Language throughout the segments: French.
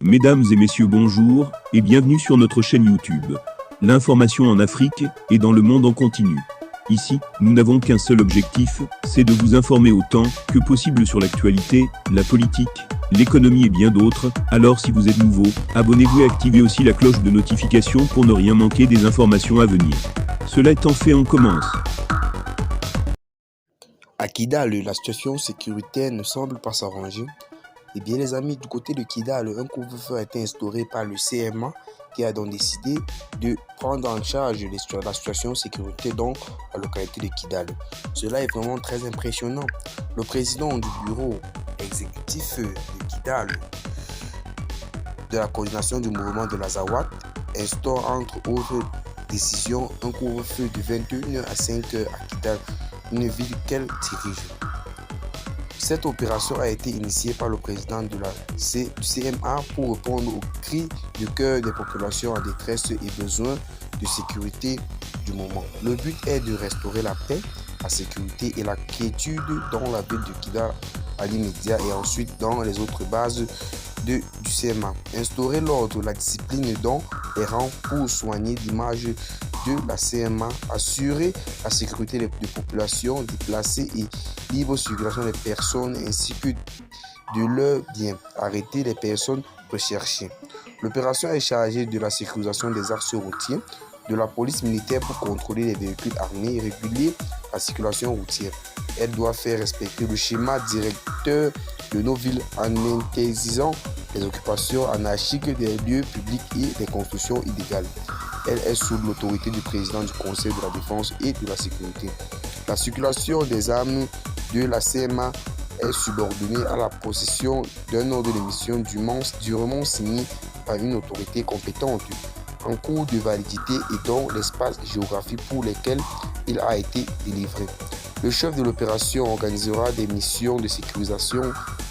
Mesdames et messieurs, bonjour et bienvenue sur notre chaîne YouTube. L'information en Afrique et dans le monde en continu. Ici, nous n'avons qu'un seul objectif, c'est de vous informer autant que possible sur l'actualité, la politique, l'économie et bien d'autres. Alors si vous êtes nouveau, abonnez-vous et activez aussi la cloche de notification pour ne rien manquer des informations à venir. Cela étant fait, on commence. À Kidal, la situation sécuritaire ne semble pas s'arranger. Eh bien les amis, du côté de Kidal, un couvre-feu a été instauré par le CMA qui a donc décidé de prendre en charge la situation sécuritaire dans la localité de Kidal. Cela est vraiment très impressionnant. Le président du bureau exécutif de Kidal, de la coordination du mouvement de l'Azawad, instaure entre autres décisions un couvre-feu de 21h à 5h à Kidal, une ville qu'elle dirige. Cette opération a été initiée par le président du CMA pour répondre aux cris de cœur des populations en détresse et besoin de sécurité du moment. Le but est de restaurer la paix, la sécurité et la quiétude dans la ville de Kidal à l'immédiat et ensuite dans les autres bases du CMA. Instaurer l'ordre, la discipline dans les rangs pour soigner l'image de la CMA, assurer la sécurité des populations déplacées et libre circulation des personnes ainsi que de leurs biens, arrêter les personnes recherchées. L'opération est chargée de la sécurisation des axes routiers, de la police militaire pour contrôler les véhicules armés et réguler la circulation routière. Elle doit faire respecter le schéma directeur de nos villes en interdisant les occupations anarchiques des lieux publics et des constructions illégales. Elle est sous l'autorité du président du Conseil de la Défense et de la Sécurité. La circulation des armes de la CMA est subordonnée à la possession d'un ordre de mission durement signé par une autorité compétente, en cours de validité et dans l'espace géographique pour lequel il a été délivré. Le chef de l'opération organisera des missions de sécurisation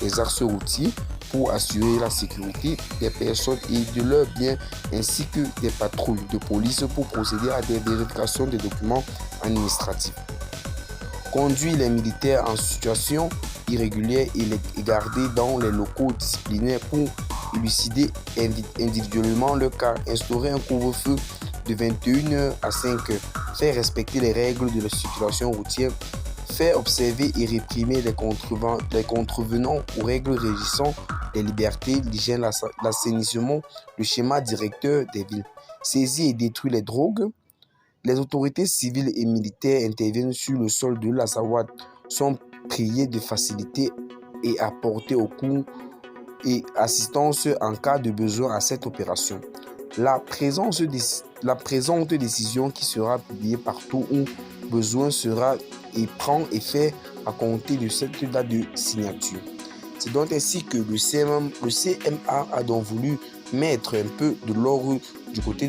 des axes routiers pour assurer la sécurité des personnes et de leurs biens ainsi que des patrouilles de police pour procéder à des vérifications des documents administratifs. Conduire les militaires en situation irrégulière et les garder dans les locaux disciplinaires pour élucider individuellement le cas, instaurer un couvre-feu de 21h à 5h, faire respecter les règles de la circulation routière, faire observer et réprimer les contrevenants aux règles régissant les libertés, l'hygiène, l'assainissement, le schéma directeur des villes, saisir et détruire les drogues. Les autorités civiles et militaires interviennent sur le sol de l'Azawad, sont priées de faciliter et apporter au cours et assistance en cas de besoin à cette opération. La présente décision qui sera publiée partout où besoin sera et prend effet à compter de cette date de signature. C'est donc ainsi que le CMA a donc voulu mettre un peu de l'ordre du côté